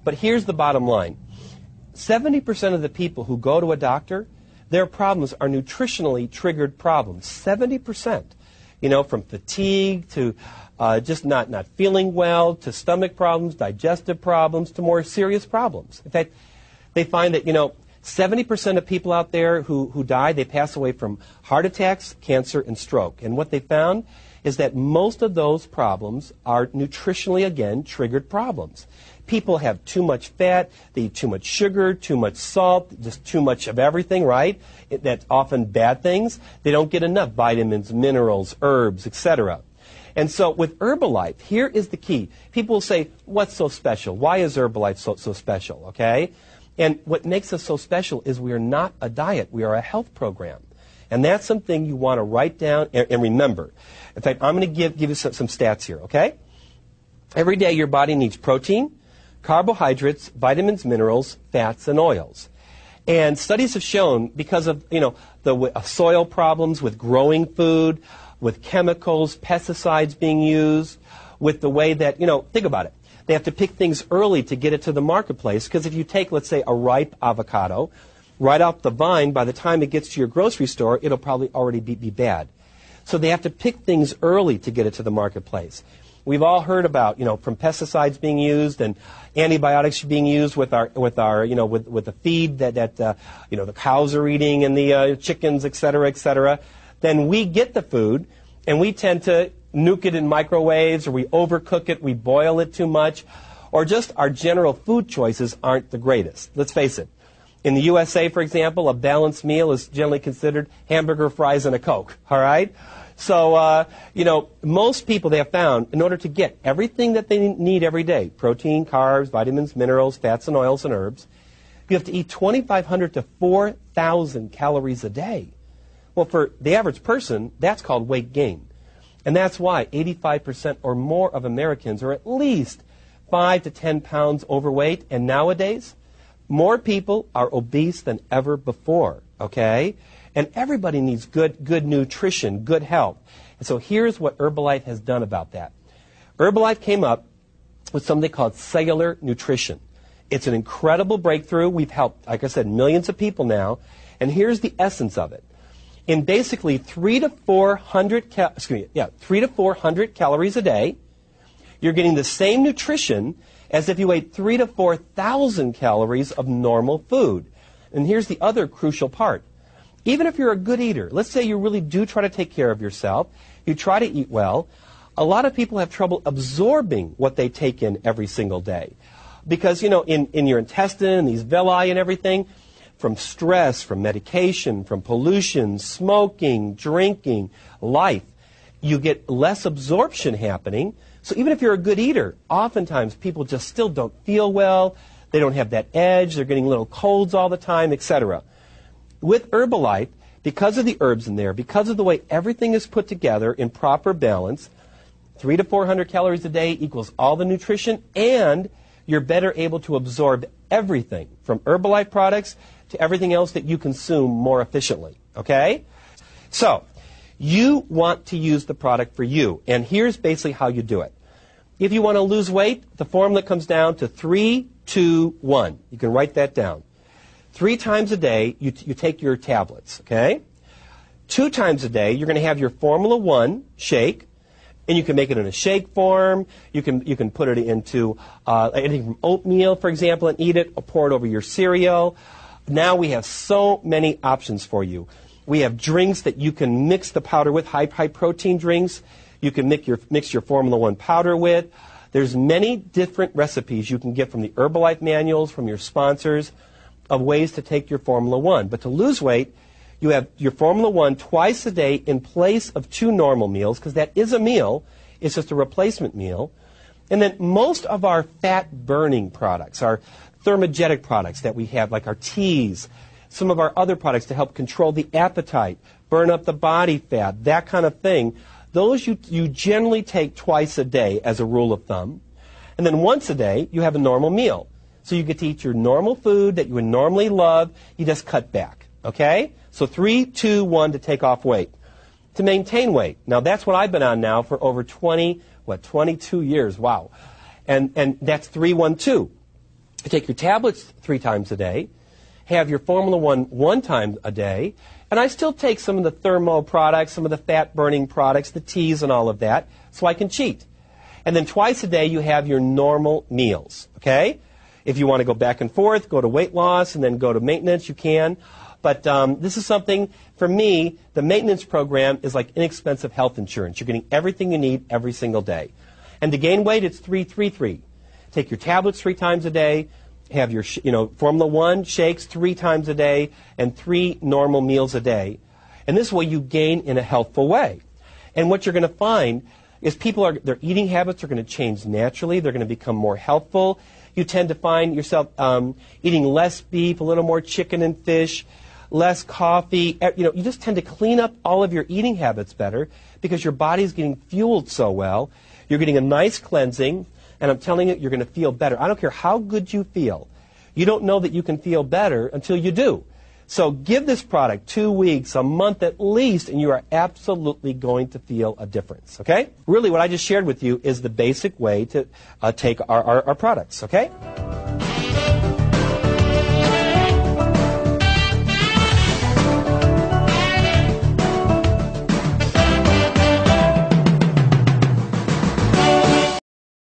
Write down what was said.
But here's the bottom line. 70% of the people who go to a doctor, their problems are nutritionally triggered problems. 70%. You know, from fatigue to just not feeling well, to stomach problems, digestive problems, to more serious problems. In fact, they find that, 70% of people out there who die, they pass away from heart attacks, cancer, and stroke. And what they found is that most of those problems are nutritionally, again, triggered problems. People have too much fat, they eat too much sugar, too much salt, just too much of everything, right? That's often bad things. They don't get enough vitamins, minerals, herbs, etc. And so with Herbalife, here is the key. People will say, what's so special? Why is Herbalife so special, okay? And what makes us so special is we are not a diet, we are a health program. And that's something you want to write down and remember. In fact, I'm going to give you some stats here, okay? Every day your body needs protein, carbohydrates, vitamins, minerals, fats, and oils. And studies have shown, because of the soil problems with growing food, with chemicals, pesticides being used, with the way that, think about it. They have to pick things early to get it to the marketplace, because if you take, let's say, a ripe avocado right off the vine, by the time it gets to your grocery store, it'll probably already be bad. So they have to pick things early to get it to the marketplace. We've all heard about, from pesticides being used and antibiotics being used with the feed that the cows are eating and the chickens, et cetera. Then we get the food and we tend to nuke it in microwaves, or we overcook it, we boil it too much, or just our general food choices aren't the greatest. Let's face it. In the USA, for example, a balanced meal is generally considered hamburger, fries, and a Coke, all right? So, most people, they have found, in order to get everything that they need every day, protein, carbs, vitamins, minerals, fats, and oils, and herbs, you have to eat 2,500 to 4,000 calories a day. Well, for the average person, that's called weight gain. And that's why 85% or more of Americans are at least 5 to 10 pounds overweight. And nowadays, more people are obese than ever before, okay? And everybody needs good nutrition, good health. And so here's what Herbalife has done about that. Herbalife came up with something called cellular nutrition. It's an incredible breakthrough. We've helped, like I said, millions of people now. And here's the essence of it. In basically 300 to 400 calories a day, you're getting the same nutrition as if you ate 3,000 to 4,000 calories of normal food. And here's the other crucial part. Even if you're a good eater, let's say you really do try to take care of yourself, you try to eat well, a lot of people have trouble absorbing what they take in every single day. Because, in your intestine, these villi and everything, from stress, from medication, from pollution, smoking, drinking, life, you get less absorption happening. So even if you're a good eater, oftentimes people just still don't feel well, they don't have that edge, they're getting little colds all the time, etc. With Herbalife, because of the herbs in there, because of the way everything is put together in proper balance, 300 to 400 calories a day equals all the nutrition, and you're better able to absorb everything from Herbalife products to everything else that you consume more efficiently, okay? So, you want to use the product for you, and here's basically how you do it. If you want to lose weight, the formula comes down to 3, 2, 1. You can write that down. 3 times a day, you take your tablets, okay? 2 times a day, you're going to have your Formula 1 shake, and you can make it in a shake form. You can put it into anything from oatmeal, for example, and eat it, or pour it over your cereal. Now we have so many options for you. We have drinks that you can mix the powder with, high protein drinks. You can mix your Formula 1 powder with. There's many different recipes you can get from the Herbalife manuals, from your sponsors, of ways to take your Formula 1. But to lose weight, you have your Formula 1 twice a day in place of 2 normal meals, because that is a meal. It's just a replacement meal. And then most of our fat-burning products, our thermogenic products that we have, like our teas, some of our other products to help control the appetite, burn up the body fat, that kind of thing, those you generally take twice a day as a rule of thumb. And then once a day, you have a normal meal. So you get to eat your normal food that you would normally love, you just cut back, okay? So 3, 2, 1 to take off weight. to maintain weight. Now, that's what I've been on now for over 22 years. Wow. And that's 312. You take your tablets 3 times a day, have your Formula 1 time a day, and I still take some of the thermo products, some of the fat-burning products, the teas and all of that, so I can cheat. And then twice a day you have your normal meals, okay? If you want to go back and forth, go to weight loss, and then go to maintenance, you can. But this is something, for me, the maintenance program is like inexpensive health insurance. You're getting everything you need every single day. And to gain weight, it's 3-3-3. Take your tablets 3 times a day, have your Formula 1 shakes 3 times a day, and 3 normal meals a day. And this way you gain in a healthful way. And what you're going to find is their eating habits are going to change naturally. They're going to become more healthful. You tend to find yourself eating less beef, a little more chicken and fish, less coffee. You just tend to clean up all of your eating habits better because your body's getting fueled so well. You're getting a nice cleansing, and I'm telling you, you're going to feel better. I don't care how good you feel. You don't know that you can feel better until you do. So give this product 2 weeks, a month at least, and you are absolutely going to feel a difference, okay? Really, what I just shared with you is the basic way to take our products, okay?